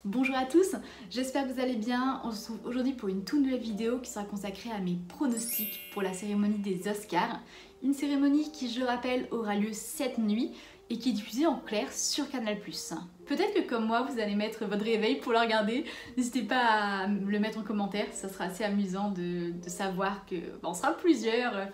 Bonjour à tous, j'espère que vous allez bien. On se retrouve aujourd'hui pour une toute nouvelle vidéo qui sera consacrée à mes pronostics pour la cérémonie des Oscars. Une cérémonie qui, je rappelle, aura lieu cette nuit et qui est diffusée en clair sur Canal+. Peut-être que comme moi, vous allez mettre votre réveil pour la regarder. N'hésitez pas à le mettre en commentaire, ça sera assez amusant de savoir que on sera plusieurs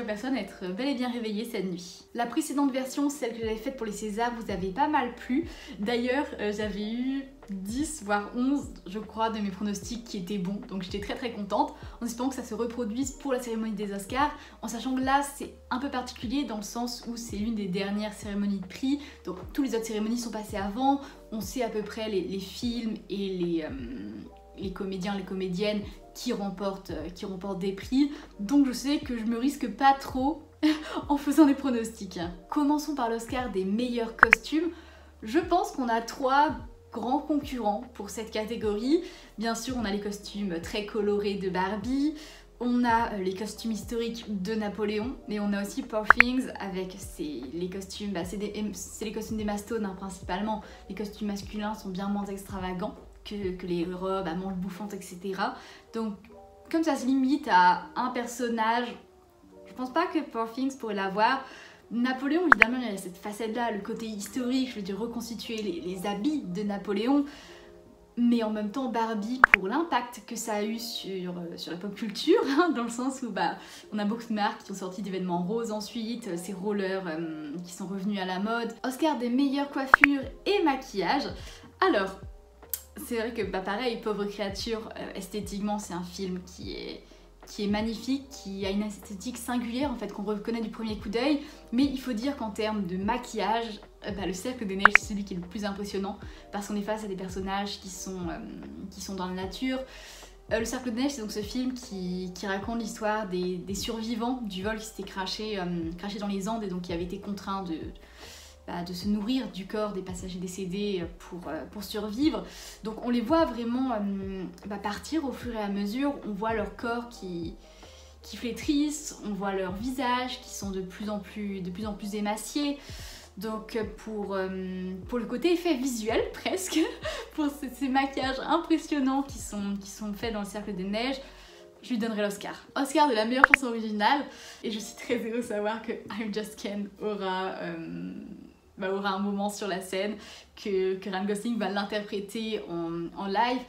personnes à être bel et bien réveillées cette nuit. La précédente version, celle que j'avais faite pour les Césars, vous avez pas mal plu. D'ailleurs, j'avais eu 10 voire 11 je crois de mes pronostics qui étaient bons, donc j'étais très contente en espérant que ça se reproduise pour la cérémonie des Oscars, en sachant que là c'est un peu particulier dans le sens où c'est l'une des dernières cérémonies de prix, donc toutes les autres cérémonies sont passées avant, on sait à peu près les films et les comédiens, les comédiennes qui remportent des prix, donc je sais que je me risque pas trop en faisant des pronostics. Commençons par l'Oscar des meilleurs costumes. Je pense qu'on a trois grands concurrents pour cette catégorie. Bien sûr, on a les costumes très colorés de Barbie, on a les costumes historiques de Napoléon, mais on a aussi Poor Things avec les costumes, c'est les costumes d'Emma Stone hein, principalement. Les costumes masculins sont bien moins extravagants que les robes à manches bouffantes, etc. Donc, comme ça se limite à un personnage, je pense pas que Poor Things pourrait l'avoir. Napoléon, évidemment, il y a cette facette-là, le côté historique, je veux dire reconstituer les habits de Napoléon, mais en même temps Barbie pour l'impact que ça a eu sur la pop culture, hein, dans le sens où on a beaucoup de marques qui ont sorti d'événements roses ensuite, ces rollers qui sont revenus à la mode. Oscar des meilleures coiffures et maquillages. Alors, c'est vrai que pareil, Pauvre créature, esthétiquement c'est un film qui est magnifique, qui a une esthétique singulière en fait qu'on reconnaît du premier coup d'œil, mais il faut dire qu'en termes de maquillage, le Cercle des Neiges c'est celui qui est le plus impressionnant parce qu'on est face à des personnages qui sont dans la nature. Le Cercle des Neiges c'est donc ce film qui raconte l'histoire des survivants du vol qui s'était craché dans les Andes et donc qui avait été contraint de se nourrir du corps des passagers décédés pour survivre. Donc on les voit vraiment partir au fur et à mesure, on voit leur corps qui flétrissent, on voit leurs visages qui sont de plus en plus émaciés. Donc pour le côté effet visuel presque, pour ces maquillages impressionnants qui sont faits dans le Cercle des Neiges, je lui donnerai l'Oscar. Oscar de la meilleure chanson originale, et je suis très heureuse de savoir que I'm Just Ken aura un moment sur la scène, que Ryan Gosling va l'interpréter en live.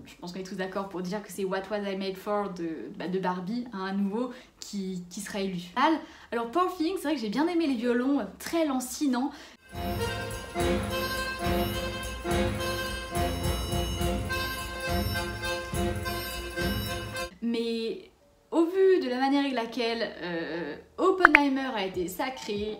Je pense qu'on est tous d'accord pour dire que c'est What Was I Made For de Barbie, hein, à nouveau, qui sera élu. Alors Poor Things, c'est vrai que j'ai bien aimé les violons très lancinants. Mais au vu de la manière avec laquelle Oppenheimer a été sacré,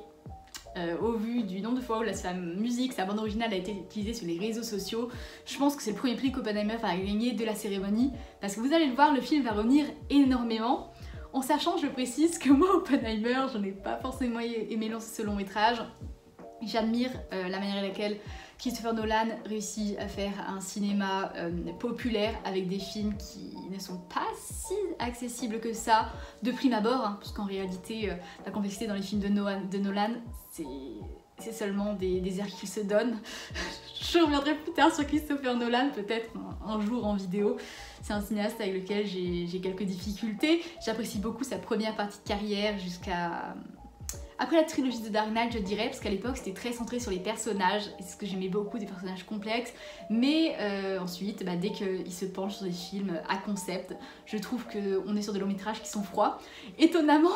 au vu du nombre de fois où sa musique, sa bande originale a été utilisée sur les réseaux sociaux, je pense que c'est le premier prix qu'Oppenheimer va gagner de la cérémonie, parce que vous allez le voir, le film va revenir énormément, en sachant, je précise, que moi Oppenheimer, je n'ai pas forcément aimé ce long métrage. J'admire la manière avec laquelle Christopher Nolan réussit à faire un cinéma populaire avec des films qui ne sont pas si accessibles que ça de prime abord, hein, puisqu'en réalité la complexité dans les films de Nolan c'est seulement des airs qu'il se donne. Je reviendrai plus tard sur Christopher Nolan, peut-être un jour en vidéo. C'est un cinéaste avec lequel j'ai quelques difficultés. J'apprécie beaucoup sa première partie de carrière jusqu'à... Après la trilogie de Dark Knight, je dirais, parce qu'à l'époque c'était très centré sur les personnages, et c'est ce que j'aimais beaucoup, des personnages complexes, mais ensuite, dès qu'il se penche sur des films à concept, je trouve qu'on est sur des longs métrages qui sont froids. Étonnamment,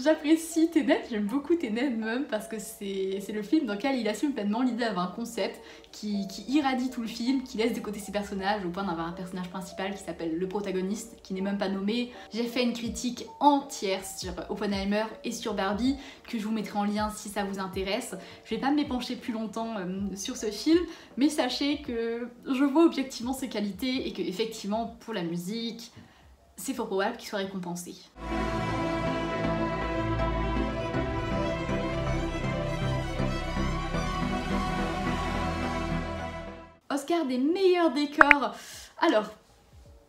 j'apprécie Tenet, j'aime beaucoup Tenet même, parce que c'est le film dans lequel il assume pleinement l'idée d'avoir un concept qui irradie tout le film, qui laisse de côté ses personnages, au point d'avoir un personnage principal qui s'appelle le protagoniste, qui n'est même pas nommé. J'ai fait une critique entière sur Oppenheimer et sur Barbie, que je vous mettrai en lien si ça vous intéresse. Je vais pas m'épancher plus longtemps sur ce film, mais sachez que je vois objectivement ses qualités et que effectivement pour la musique, c'est fort probable qu'il soit récompensé. Oscar des meilleurs décors. Alors,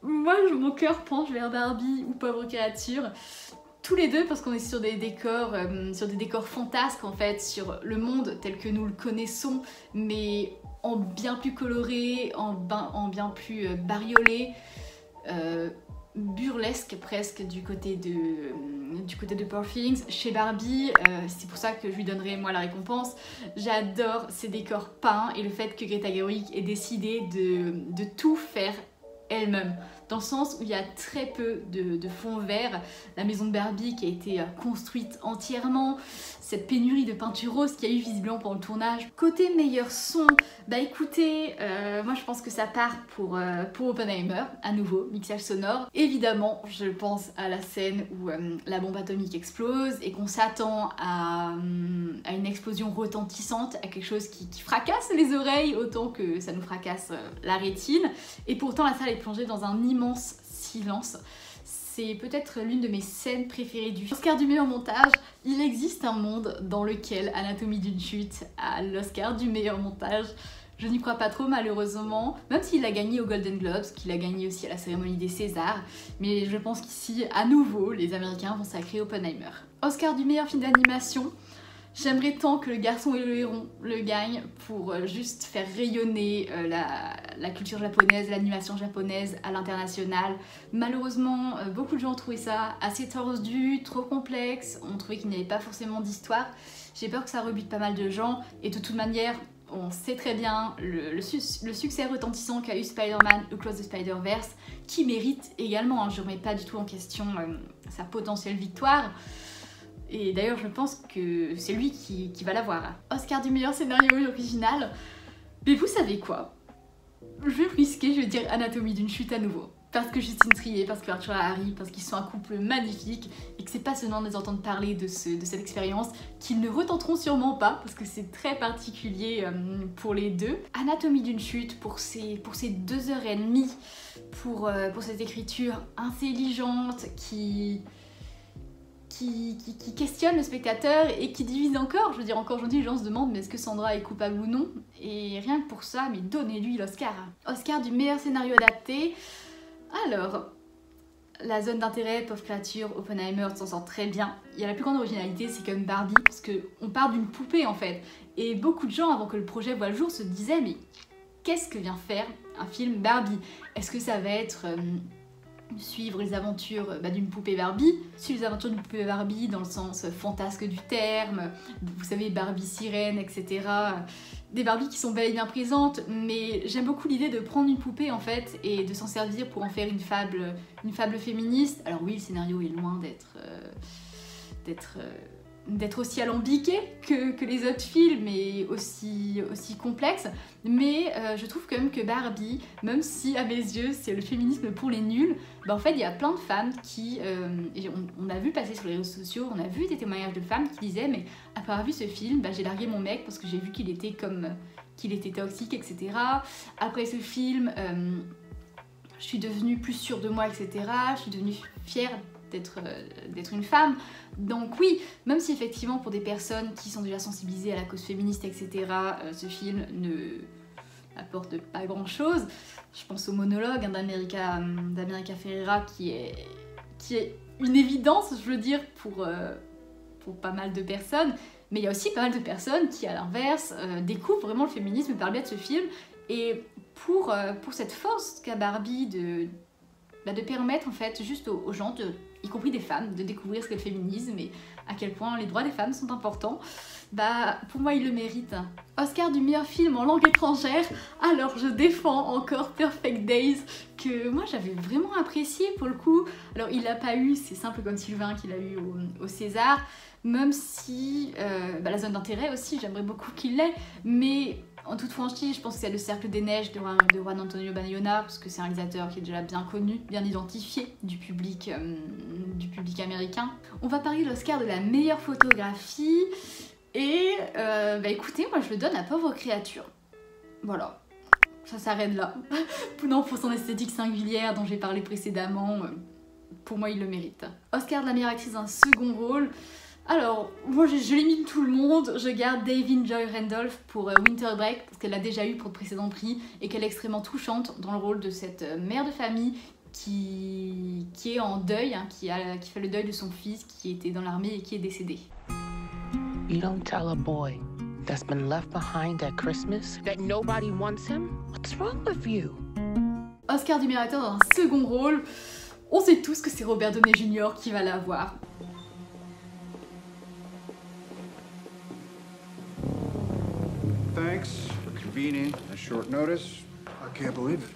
moi mon cœur penche vers Barbie ou Pauvre créature. Tous les deux parce qu'on est sur des décors fantasques en fait, sur le monde tel que nous le connaissons, mais en bien plus coloré, en bien plus bariolé, burlesque presque du côté de Poor Things. Chez Barbie, c'est pour ça que je lui donnerai moi la récompense. J'adore ces décors peints et le fait que Greta Gerwig ait décidé de tout faire elle-même, dans le sens où il y a très peu de fond vert. La maison de Barbie qui a été construite entièrement, cette pénurie de peinture rose qu'il y a eu visiblement pendant le tournage. Côté meilleur son, bah écoutez, moi je pense que ça part pour Oppenheimer, à nouveau, mixage sonore. Évidemment, je pense à la scène où la bombe atomique explose et qu'on s'attend à une explosion retentissante, à quelque chose qui fracasse les oreilles autant que ça nous fracasse la rétine. Et pourtant la salle est plongée dans un immense silence. C'est peut-être l'une de mes scènes préférées du Oscar du meilleur montage. Il existe un monde dans lequel Anatomie d'une chute a l'Oscar du meilleur montage. Je n'y crois pas trop malheureusement, même s'il l'a gagné aux Golden Globes, qu'il a gagné aussi à la cérémonie des Césars. Mais je pense qu'ici, à nouveau, les Américains vont sacrer Oppenheimer. Oscar du meilleur film d'animation. J'aimerais tant que Le Garçon et le Héron le gagne pour juste faire rayonner la culture japonaise, l'animation japonaise à l'international. Malheureusement, beaucoup de gens ont trouvé ça assez tordu, trop complexe, ont trouvé qu'il n'y avait pas forcément d'histoire. J'ai peur que ça rebute pas mal de gens et de toute manière, on sait très bien le succès retentissant qu'a eu Spider-Man Across the Spider-Verse, qui mérite également, hein, je ne remets pas du tout en question sa potentielle victoire. Et d'ailleurs, je pense que c'est lui qui va l'avoir. Oscar du meilleur scénario original. Mais vous savez quoi? Je vais risquer, je vais dire Anatomie d'une chute à nouveau. Parce que Justine Triet, parce que Arthur et Harry, parce qu'ils sont un couple magnifique et que c'est passionnant de les entendre parler de cette expérience, qu'ils ne retenteront sûrement pas parce que c'est très particulier pour les deux. Anatomie d'une chute pour ces 2h30, pour cette écriture intelligente qui questionne le spectateur et qui divise encore. Je veux dire, encore aujourd'hui, les gens se demandent mais est-ce que Sandra est coupable ou non? Et rien que pour ça, mais donnez-lui l'Oscar. Oscar du meilleur scénario adapté. Alors, la zone d'intérêt, Pauvre créature, Oppenheimer s'en sort très bien. Il y a la plus grande originalité, c'est comme Barbie, parce qu'on part d'une poupée en fait. Et beaucoup de gens, avant que le projet voie le jour, se disaient mais qu'est-ce que vient faire un film Barbie? Est-ce que ça va être suivre les aventures d'une poupée Barbie, suivre les aventures d'une poupée Barbie dans le sens fantasque du terme, vous savez Barbie sirène, etc. Des Barbies qui sont bel et bien présentes, mais j'aime beaucoup l'idée de prendre une poupée en fait et de s'en servir pour en faire une fable féministe. Alors oui, le scénario est loin d'être aussi alambiqué que les autres films et aussi complexe, mais je trouve quand même que Barbie, même si à mes yeux c'est le féminisme pour les nuls, en fait il y a plein de femmes qui, et on a vu passer sur les réseaux sociaux, on a vu des témoignages de femmes qui disaient mais après avoir vu ce film, j'ai largué mon mec parce que j'ai vu qu'il était toxique, etc. Après ce film, je suis devenue plus sûre de moi, etc. Je suis devenue fière d'être une femme. Donc oui, même si effectivement pour des personnes qui sont déjà sensibilisées à la cause féministe, etc., ce film ne apporte pas grand chose. Je pense au monologue d'America Ferrera qui est une évidence, je veux dire, pour pas mal de personnes, mais il y a aussi pas mal de personnes qui à l'inverse découvrent vraiment le féminisme par le biais de ce film. Et pour cette force qu'a Barbie de permettre en fait juste aux gens, y compris des femmes, de découvrir ce qu'est le féminisme et à quel point les droits des femmes sont importants, pour moi il le mérite. Oscar du meilleur film en langue étrangère, alors je défends encore Perfect Days, que moi j'avais vraiment apprécié pour le coup. Alors il l'a pas eu, c'est simple comme Sylvain qu'il a eu au César, même si la zone d'intérêt aussi, j'aimerais beaucoup qu'il l'ait, mais en toute franchise, je pense que c'est Le Cercle des Neiges de Juan Antonio Bayona, parce que c'est un réalisateur qui est déjà bien connu, bien identifié du public américain. On va parler de l'Oscar de la meilleure photographie, et écoutez, moi je le donne à Pauvre créature. Voilà, ça s'arrête là. Non, pour son esthétique singulière dont j'ai parlé précédemment, pour moi il le mérite. Oscar de la meilleure actrice dans un second rôle. Alors, moi je l'élimine tout le monde, je garde Da'Vine Joy Randolph pour Winter Break parce qu'elle l'a déjà eu pour le précédent prix et qu'elle est extrêmement touchante dans le rôle de cette mère de famille qui est en deuil, hein, qui fait le deuil de son fils qui était dans l'armée et qui est décédé. You don't tell a boy that's been left behind at Christmas that nobody wants him? What's wrong with you? Oscar du meilleur acteur dans un second rôle, on sait tous que c'est Robert Downey Jr. qui va l'avoir. Thanks for convening at short notice. I can't believe it.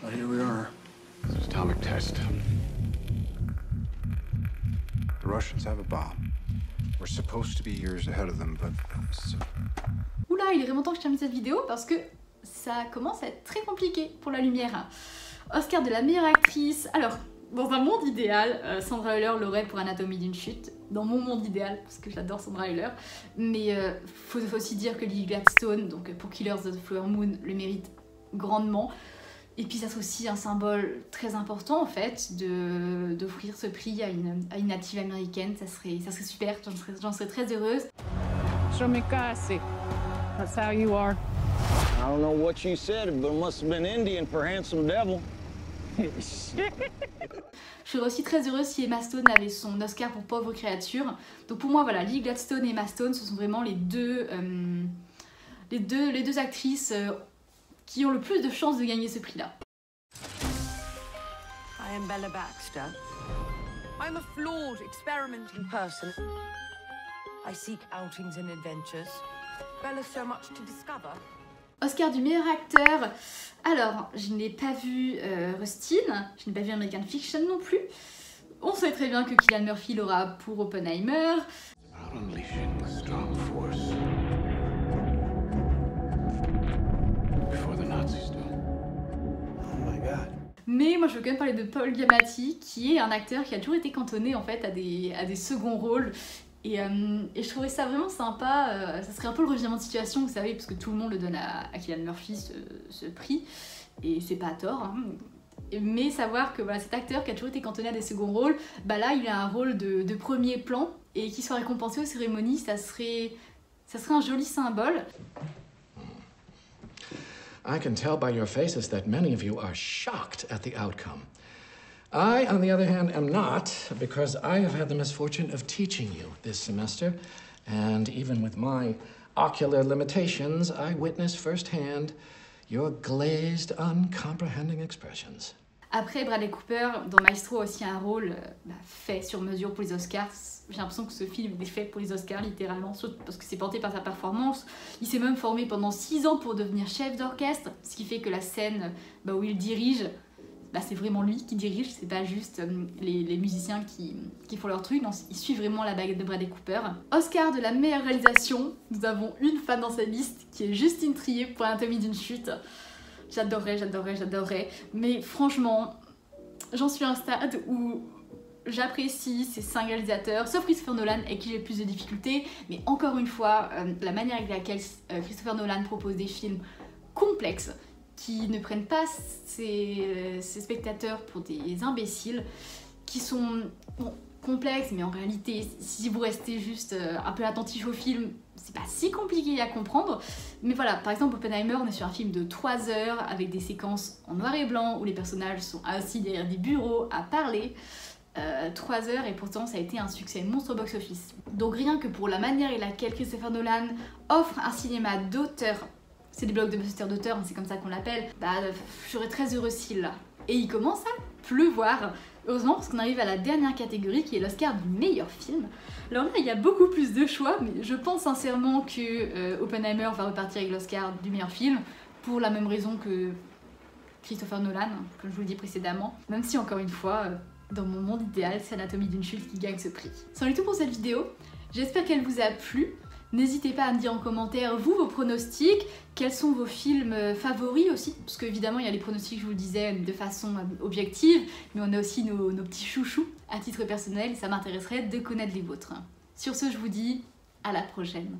But here we are. This is atomic test. The Russians have a bomb. We're supposed to be years ahead of them, but... Oula, il est vraiment temps que je termine cette vidéo parce que ça commence à être très compliqué pour la lumière. Oscar de la meilleure actrice. Alors, dans un monde idéal, Sandra Hüller l'aurait pour Anatomie d'une chute. Dans mon monde idéal, parce que j'adore Sandra Hüller. Mais faut aussi dire que Lily Gladstone, donc pour Killers of the Flower Moon, le mérite grandement. Et puis ça serait aussi un symbole très important en fait d'offrir ce prix à une native américaine. Ça serait super, j'en serais très heureuse. Shomikasi. That's how you are. I don't know what you said, but it must have been Indian for handsome devil. Je serais aussi très heureuse si Emma Stone avait son Oscar pour Pauvre créature. Donc pour moi, voilà, Lily Gladstone et Emma Stone, ce sont vraiment les deux actrices qui ont le plus de chances de gagner ce prix-là. I am Bella Baxter. I'm a flawed, experimenting person. I seek outings and adventures. Bella's so much to discover. Oscar du meilleur acteur. Alors, je n'ai pas vu Rustin, je n'ai pas vu American Fiction non plus. On sait très bien que Cillian Murphy l'aura pour Oppenheimer. Mais moi je veux quand même parler de Paul Giamatti, qui est un acteur qui a toujours été cantonné en fait à des seconds rôles. Et je trouvais ça vraiment sympa, ça serait un peu le revirement de situation, vous savez, parce que tout le monde le donne à Cillian Murphy ce prix, et c'est pas à tort, hein. Mais savoir que voilà, cet acteur qui a toujours été cantonné à des seconds rôles, bah là il a un rôle de premier plan, et qu'il soit récompensé aux cérémonies, ça serait un joli symbole. I can tell by your faces that many of you are shocked at the outcome. I, on the other hand, am not, because I have had the misfortune of teaching you this semester, and even with my ocular limitations, I witnessed firsthand your glazed, uncomprehending expressions. Après, Bradley Cooper, dans Maestro, a aussi un rôle fait sur mesure pour les Oscars. J'ai l'impression que ce film est fait pour les Oscars, littéralement, parce que c'est porté par sa performance. Il s'est même formé pendant 6 ans pour devenir chef d'orchestre, ce qui fait que la scène où il dirige, c'est vraiment lui qui dirige, c'est pas juste les musiciens qui font leur truc, non, il suit vraiment la baguette de Bradley Cooper. Oscar de la meilleure réalisation, nous avons une fan dans cette liste qui est Justine Triet pour Anatomie d'une chute. J'adorerais, mais franchement, j'en suis à un stade où j'apprécie ces 5 réalisateurs, sauf Christopher Nolan avec qui j'ai plus de difficultés, mais encore une fois, la manière avec laquelle Christopher Nolan propose des films complexes, qui ne prennent pas ses spectateurs pour des imbéciles, qui sont complexes, mais en réalité, si vous restez juste un peu attentif au film, c'est pas si compliqué à comprendre. Mais voilà, par exemple Oppenheimer, on est sur un film de 3 heures avec des séquences en noir et blanc où les personnages sont assis derrière des bureaux à parler. 3 heures, et pourtant ça a été un succès monstre au box-office. Donc rien que pour la manière avec laquelle Christopher Nolan offre un cinéma d'auteur, c'est des blockbusters d'auteur, c'est comme ça qu'on l'appelle, je serais très heureuse s'il l'a. Et il commence à pleuvoir. Heureusement, parce qu'on arrive à la dernière catégorie qui est l'Oscar du meilleur film. Alors là, il y a beaucoup plus de choix, mais je pense sincèrement que Oppenheimer va repartir avec l'Oscar du meilleur film, pour la même raison que Christopher Nolan, comme je vous l'ai dit précédemment. Même si, encore une fois, dans mon monde idéal, c'est Anatomie d'une chute qui gagne ce prix. C'en est tout pour cette vidéo. J'espère qu'elle vous a plu. N'hésitez pas à me dire en commentaire, vous, vos pronostics, quels sont vos films favoris aussi, parce qu'évidemment il y a les pronostics, je vous le disais, de façon objective, mais on a aussi nos petits chouchous à titre personnel, ça m'intéresserait de connaître les vôtres. Sur ce, je vous dis à la prochaine.